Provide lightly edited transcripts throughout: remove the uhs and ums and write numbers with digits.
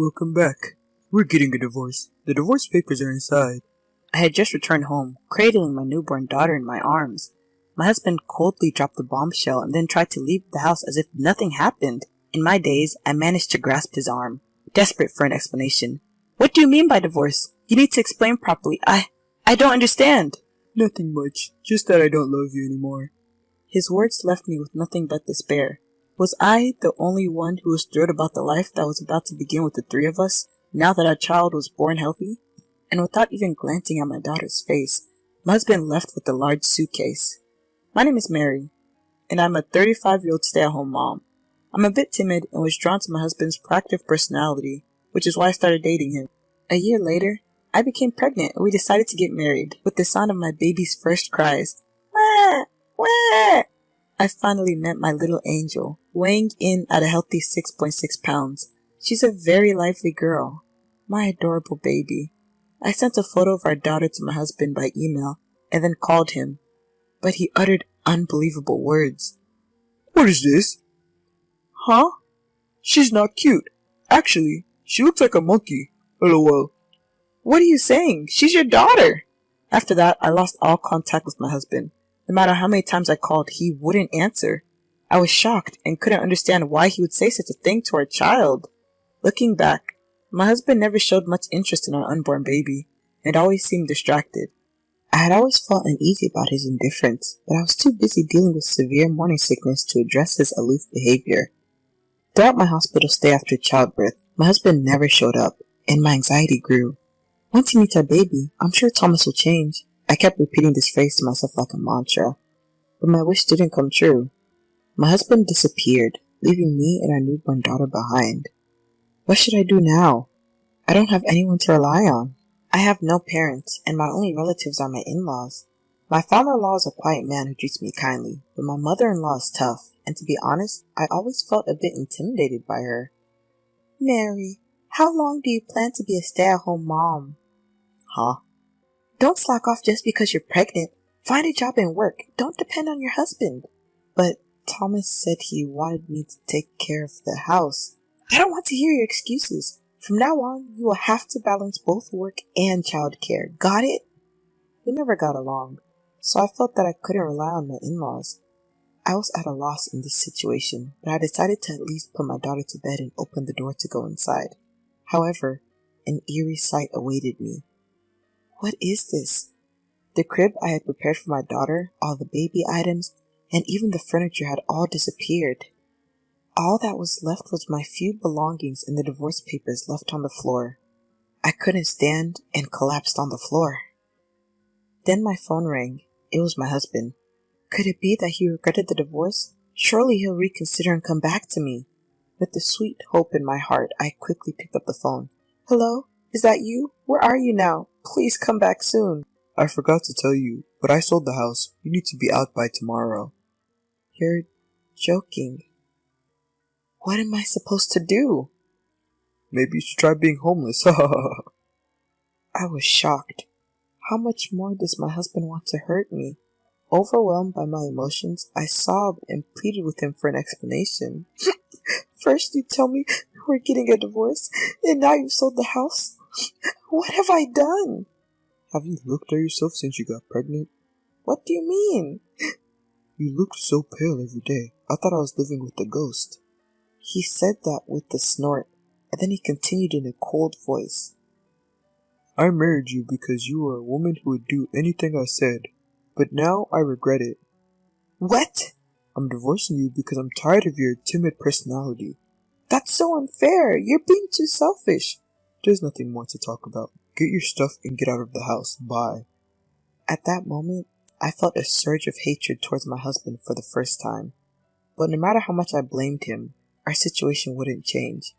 Welcome back. We're getting a divorce. The divorce papers are inside. I had just returned home, cradling my newborn daughter in my arms. My husband coldly dropped the bombshell and then tried to leave the house as if nothing happened. In my daze, I managed to grasp his arm, desperate for an explanation. What do you mean by divorce? You need to explain properly. I don't understand. Nothing much, just that I don't love you anymore. His words left me with nothing but despair. Was I the only one who was thrilled about the life that was about to begin with the three of us, now that our child was born healthy? And without even glancing at my daughter's face, my husband left with a large suitcase. My name is Mary, and I'm a 35-year-old stay-at-home mom. I'm a bit timid and was drawn to my husband's proactive personality, which is why I started dating him. A year later, I became pregnant and we decided to get married. With the sound of my baby's first cries, "Wah! Wah!" I finally met my little angel, weighing in at a healthy 6.6 pounds. She's a very lively girl. My adorable baby. I sent a photo of our daughter to my husband by email and then called him, but he uttered unbelievable words. What is this? Huh? She's not cute. Actually, she looks like a monkey. LOL. What are you saying? She's your daughter! After that, I lost all contact with my husband. No matter how many times I called, he wouldn't answer. I was shocked and couldn't understand why he would say such a thing to our child. Looking back, my husband never showed much interest in our unborn baby, and always seemed distracted. I had always felt uneasy about his indifference, but I was too busy dealing with severe morning sickness to address his aloof behavior. Throughout my hospital stay after childbirth, my husband never showed up, and my anxiety grew. Once he meets our baby, I'm sure Thomas will change. I kept repeating this phrase to myself like a mantra, but my wish didn't come true. My husband disappeared, leaving me and our newborn daughter behind. What should I do now? I don't have anyone to rely on. I have no parents, and my only relatives are my in-laws. My father-in-law is a quiet man who treats me kindly, but my mother-in-law is tough, and to be honest, I always felt a bit intimidated by her. Mary, how long do you plan to be a stay-at-home mom? Huh? Don't slack off just because you're pregnant. Find a job and work. Don't depend on your husband. But Thomas said he wanted me to take care of the house. I don't want to hear your excuses. From now on, you will have to balance both work and childcare. Got it? We never got along, so I felt that I couldn't rely on my in-laws. I was at a loss in this situation, but I decided to at least put my daughter to bed and open the door to go inside. However, an eerie sight awaited me. What is this? The crib I had prepared for my daughter, all the baby items, and even the furniture had all disappeared. All that was left was my few belongings and the divorce papers left on the floor. I couldn't stand and collapsed on the floor. Then my phone rang. It was my husband. Could it be that he regretted the divorce? Surely he'll reconsider and come back to me. With the sweet hope in my heart, I quickly picked up the phone. Hello? Is that you? Where are you now? Please come back soon. I forgot to tell you, but I sold the house. You need to be out by tomorrow. You're joking. What am I supposed to do? Maybe you should try being homeless. I was shocked. How much more does my husband want to hurt me? Overwhelmed by my emotions, I sobbed and pleaded with him for an explanation. First you tell me we're getting a divorce, and now you've sold the house? What have I done? Have you looked at yourself since you got pregnant? What do you mean? You looked so pale every day. I thought I was living with a ghost. He said that with a snort, and then he continued in a cold voice. I married you because you were a woman who would do anything I said, but now I regret it. What? I'm divorcing you because I'm tired of your timid personality. That's so unfair. You're being too selfish. There's nothing more to talk about. Get your stuff and get out of the house. Bye. At that moment, I felt a surge of hatred towards my husband for the first time. But no matter how much I blamed him, our situation wouldn't change.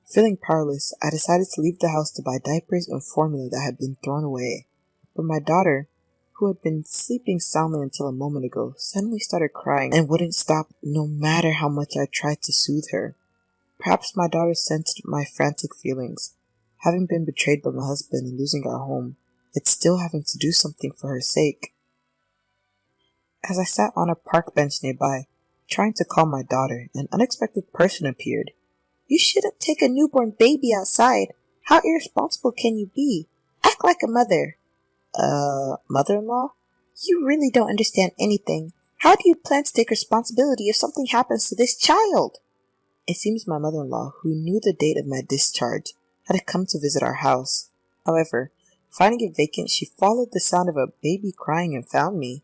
Feeling powerless, I decided to leave the house to buy diapers and formula that had been thrown away. But my daughter, who had been sleeping soundly until a moment ago, suddenly started crying and wouldn't stop no matter how much I tried to soothe her. Perhaps my daughter sensed my frantic feelings. Having been betrayed by my husband and losing our home, yet still having to do something for her sake. As I sat on a park bench nearby, trying to calm my daughter, an unexpected person appeared. You shouldn't take take a newborn baby outside? How irresponsible can you be? Act like a mother. Mother-in-law? You really don't understand anything. How do you plan to take responsibility if something happens to this child? It seems my mother-in-law, who knew the date of my discharge, had come to visit our house. However, finding it vacant, she followed the sound of a baby crying and found me.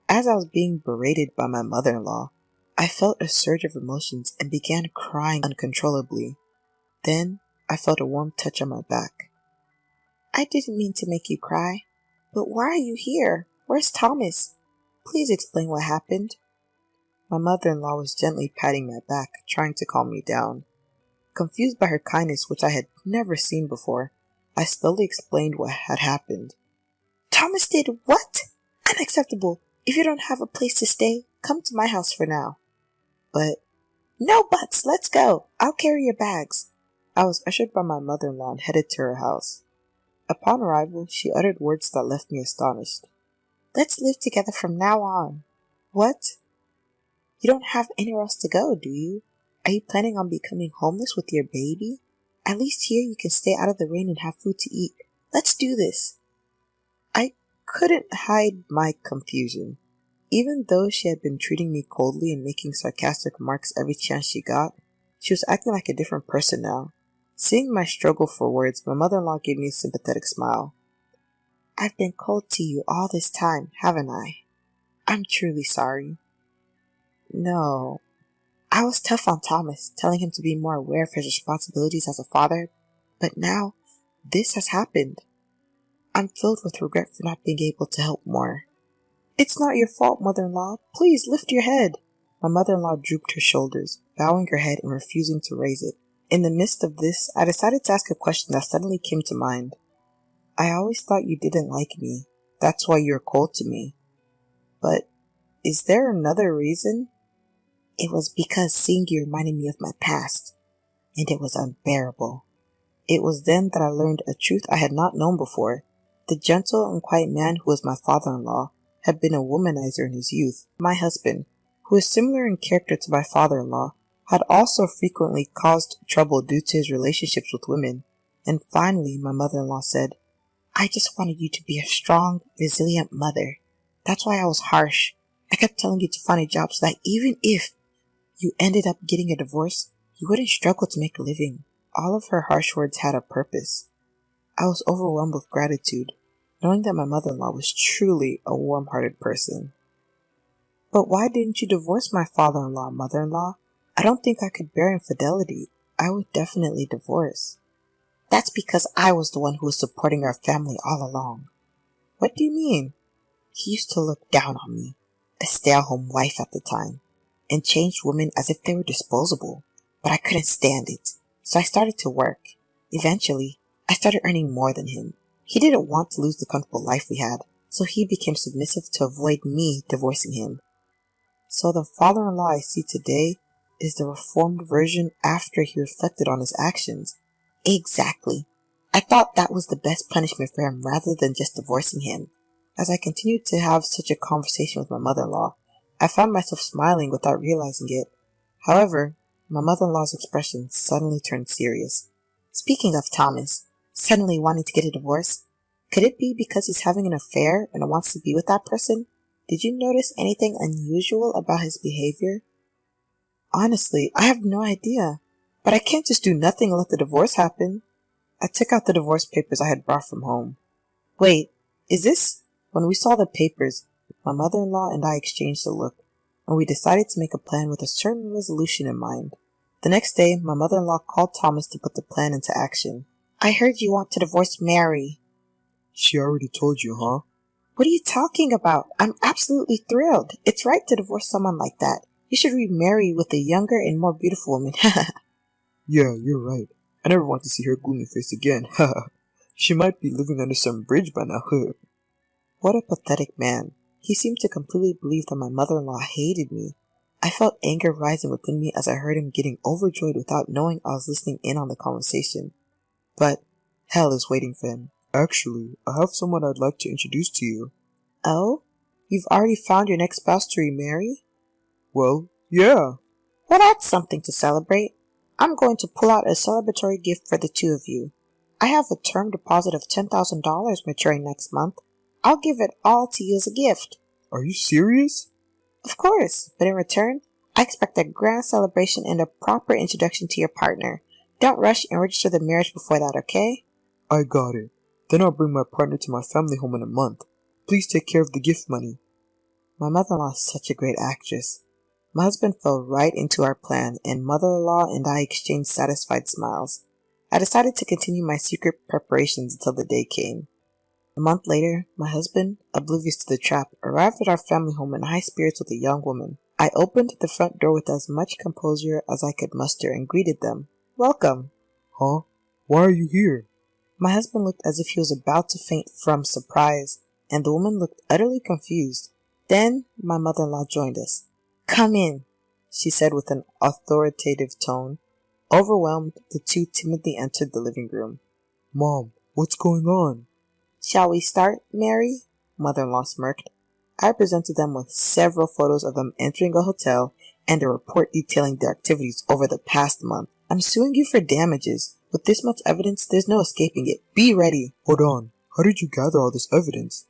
As I was being berated by my mother-in-law, I felt a surge of emotions and began crying uncontrollably. Then, I felt a warm touch on my back. I didn't mean to make you cry, but why are you here? Where's Thomas? Please explain what happened. My mother-in-law was gently patting my back, trying to calm me down. Confused by her kindness, which I had never seen before, I slowly explained what had happened. Thomas did what? Unacceptable. If you don't have a place to stay, come to my house for now. But, no buts, let's go. I'll carry your bags. I was ushered by my mother-in-law and headed to her house. Upon arrival, she uttered words that left me astonished. Let's live together from now on. What? You don't have anywhere else to go, do you? Are you planning on becoming homeless with your baby? At least here you can stay out of the rain and have food to eat. Let's do this. I couldn't hide my confusion. Even though she had been treating me coldly and making sarcastic remarks every chance she got, she was acting like a different person now. Seeing my struggle for words, my mother-in-law gave me a sympathetic smile. I've been cold to you all this time, haven't I? I'm truly sorry. No. I was tough on Thomas, telling him to be more aware of his responsibilities as a father, but now this has happened. I'm filled with regret for not being able to help more. It's not your fault, mother-in-law. Please lift your head. My mother-in-law drooped her shoulders, bowing her head and refusing to raise it. In the midst of this, I decided to ask a question that suddenly came to mind. I always thought you didn't like me. That's why you're cold to me. But is there another reason? It was because seeing you reminded me of my past, and it was unbearable. It was then that I learned a truth I had not known before. The gentle and quiet man who was my father-in-law had been a womanizer in his youth. My husband, who is similar in character to my father-in-law, had also frequently caused trouble due to his relationships with women. And finally, my mother-in-law said, I just wanted you to be a strong, resilient mother. That's why I was harsh. I kept telling you to find a job so that even if you ended up getting a divorce, you wouldn't struggle to make a living. All of her harsh words had a purpose. I was overwhelmed with gratitude, knowing that my mother-in-law was truly a warm-hearted person. But why didn't you divorce my father-in-law, mother-in-law? I don't think I could bear infidelity. I would definitely divorce. That's because I was the one who was supporting our family all along. What do you mean? He used to look down on me, a stay-at-home wife at the time, and changed women as if they were disposable. But I couldn't stand it, so I started to work. Eventually, I started earning more than him. He didn't want to lose the comfortable life we had, so he became submissive to avoid me divorcing him. So the father-in-law I see today is the reformed version after he reflected on his actions. Exactly. I thought that was the best punishment for him rather than just divorcing him. As I continued to have such a conversation with my mother-in-law, I found myself smiling without realizing it. However, my mother-in-law's expression suddenly turned serious. Speaking of Thomas, suddenly wanting to get a divorce, could it be because he's having an affair and wants to be with that person? Did you notice anything unusual about his behavior? Honestly, I have no idea. But I can't just do nothing and let the divorce happen. I took out the divorce papers I had brought from home. Wait, is this? When we saw the papers, my mother-in-law and I exchanged a look, and we decided to make a plan with a certain resolution in mind. The next day, my mother-in-law called Thomas to put the plan into action. I heard you want to divorce Mary. She already told you, huh? What are you talking about? I'm absolutely thrilled. It's right to divorce someone like that. You should remarry with a younger and more beautiful woman. Yeah, you're right. I never want to see her gloomy face again. She might be living under some bridge by now. What a pathetic man. He seemed to completely believe that my mother-in-law hated me. I felt anger rising within me as I heard him getting overjoyed without knowing I was listening in on the conversation. But hell is waiting for him. Actually, I have someone I'd like to introduce to you. Oh? You've already found your next spouse to remarry? Well, yeah. Well, that's something to celebrate. I'm going to pull out a celebratory gift for the two of you. I have a term deposit of $10,000 maturing next month. I'll give it all to you as a gift. Are you serious? Of course, but in return, I expect a grand celebration and a proper introduction to your partner. Don't rush and register the marriage before that, okay? I got it. Then I'll bring my partner to my family home in a month. Please take care of the gift money. My mother-in-law is such a great actress. My husband fell right into our plan, and mother-in-law and I exchanged satisfied smiles. I decided to continue my secret preparations until the day came. A month later, my husband, oblivious to the trap, arrived at our family home in high spirits with a young woman. I opened the front door with as much composure as I could muster and greeted them. Welcome. Huh? Why are you here? My husband looked as if he was about to faint from surprise, and the woman looked utterly confused. Then my mother-in-law joined us. Come in, she said with an authoritative tone. Overwhelmed, the two timidly entered the living room. Mom, what's going on? Shall we start, Mary? Mother-in-law smirked. I presented them with several photos of them entering a hotel and a report detailing their activities over the past month. I'm suing you for damages. With this much evidence, there's no escaping it. Be ready. Hold on. How did you gather all this evidence?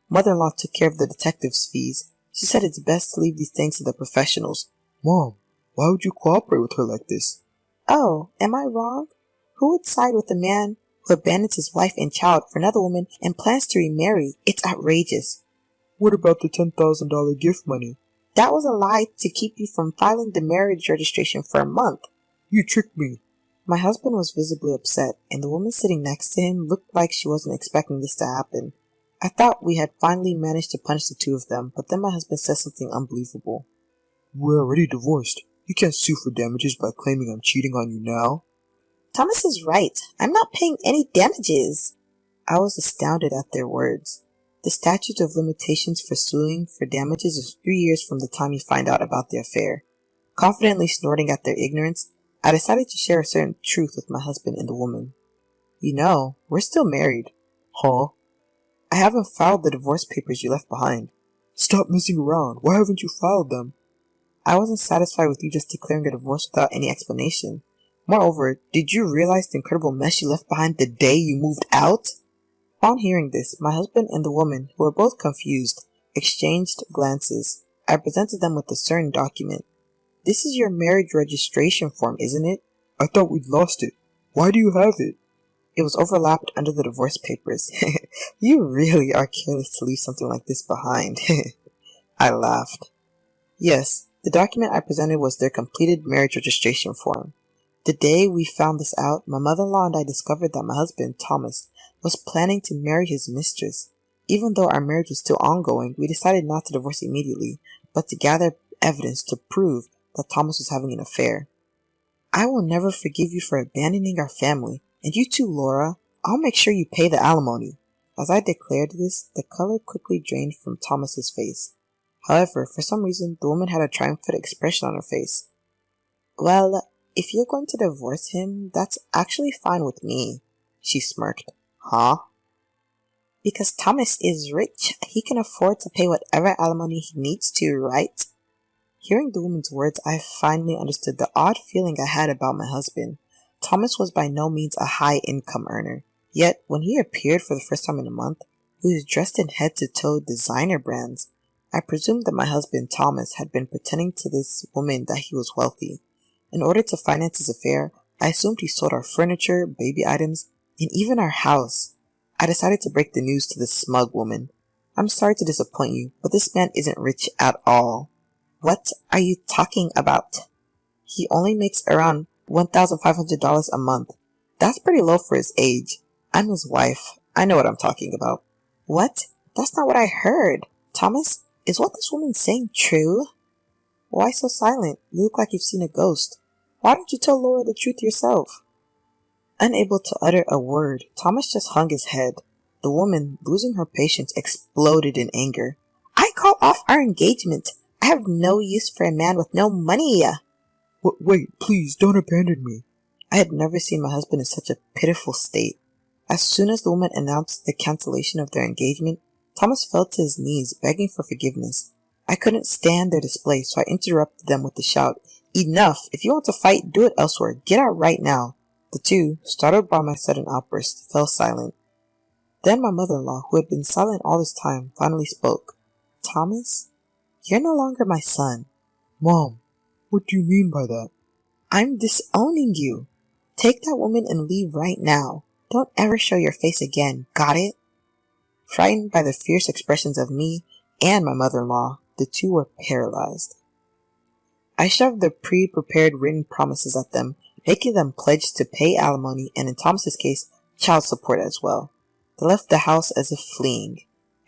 Mother-in-law took care of the detective's fees. She said it's best to leave these things to the professionals. Mom, why would you cooperate with her like this? Oh, am I wrong? Who would side with a man who abandons his wife and child for another woman and plans to remarry? It's outrageous. What about the $10,000 gift money? That was a lie to keep you from filing the marriage registration for a month. You tricked me. My husband was visibly upset, and the woman sitting next to him looked like she wasn't expecting this to happen. I thought we had finally managed to punish the two of them, but then my husband said something unbelievable. We're already divorced. You can't sue for damages by claiming I'm cheating on you now. Thomas is right. I'm not paying any damages. I was astounded at their words. The statute of limitations for suing for damages is 3 years from the time you find out about the affair. Confidently snorting at their ignorance, I decided to share a certain truth with my husband and the woman. You know, we're still married. Huh? I haven't filed the divorce papers you left behind. Stop messing around. Why haven't you filed them? I wasn't satisfied with you just declaring a divorce without any explanation. Moreover, did you realize the incredible mess you left behind the day you moved out? Upon hearing this, my husband and the woman, who were both confused, exchanged glances. I presented them with a certain document. This is your marriage registration form, isn't it? I thought we'd lost it. Why do you have it? It was overlapped under the divorce papers. You really are careless to leave something like this behind. I laughed. Yes, the document I presented was their completed marriage registration form. The day we found this out, my mother-in-law and I discovered that my husband, Thomas, was planning to marry his mistress. Even though our marriage was still ongoing, we decided not to divorce immediately, but to gather evidence to prove that Thomas was having an affair. I will never forgive you for abandoning our family, and you too, Laura. I'll make sure you pay the alimony. As I declared this, the color quickly drained from Thomas's face. However, for some reason, the woman had a triumphant expression on her face. Well, if you're going to divorce him, that's actually fine with me, she smirked. Huh? Because Thomas is rich, he can afford to pay whatever alimony he needs to, right? Hearing the woman's words, I finally understood the odd feeling I had about my husband. Thomas was by no means a high-income earner. Yet, when he appeared for the first time in a month, he was dressed in head-to-toe designer brands. I presumed that my husband, Thomas, had been pretending to this woman that he was wealthy. In order to finance his affair, I assumed he sold our furniture, baby items, and even our house. I decided to break the news to this smug woman. I'm sorry to disappoint you, but this man isn't rich at all. What are you talking about? He only makes around $1,500 a month. That's pretty low for his age. I'm his wife. I know what I'm talking about. What? That's not what I heard. Thomas, is what this woman's saying true? Why so silent? You look like you've seen a ghost. Why don't you tell Laura the truth yourself? Unable to utter a word, Thomas just hung his head. The woman, losing her patience, exploded in anger. I call off our engagement. I have no use for a man with no money. Wait, please, don't abandon me. I had never seen my husband in such a pitiful state. As soon as the woman announced the cancellation of their engagement, Thomas fell to his knees, begging for forgiveness. I couldn't stand their display, so I interrupted them with the shout, Enough! If you want to fight, do it elsewhere. Get out right now. The two, startled by my sudden outburst, fell silent. Then my mother-in-law, who had been silent all this time, finally spoke. Thomas, you're no longer my son. Mom, what do you mean by that? I'm disowning you. Take that woman and leave right now. Don't ever show your face again, got it? Frightened by the fierce expressions of me and my mother-in-law, the two were paralyzed. I shoved the pre-prepared written promises at them, making them pledge to pay alimony and, in Thomas's case, child support as well. They left the house as if fleeing.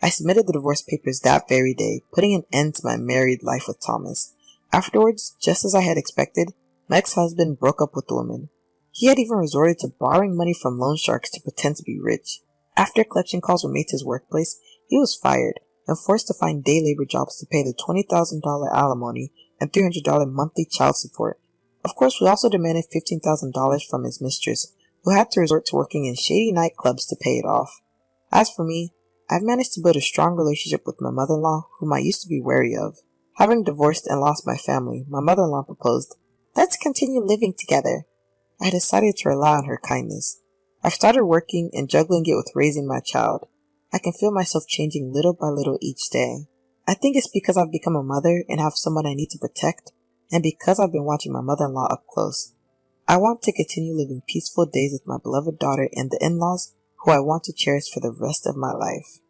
I submitted the divorce papers that very day, putting an end to my married life with Thomas. Afterwards, just as I had expected, my ex-husband broke up with the woman. He had even resorted to borrowing money from loan sharks to pretend to be rich. After collection calls were made to his workplace, he was fired and forced to find day labor jobs to pay the $20,000 alimony and $300 monthly child support. Of course, we also demanded $15,000 from his mistress, who had to resort to working in shady nightclubs to pay it off. As for me, I've managed to build a strong relationship with my mother-in-law, whom I used to be wary of. Having divorced and lost my family, my mother-in-law proposed, "Let's continue living together." I decided to rely on her kindness. I've started working and juggling it with raising my child. I can feel myself changing little by little each day. I think it's because I've become a mother and have someone I need to protect, and because I've been watching my mother-in-law up close. I want to continue living peaceful days with my beloved daughter and the in-laws who I want to cherish for the rest of my life.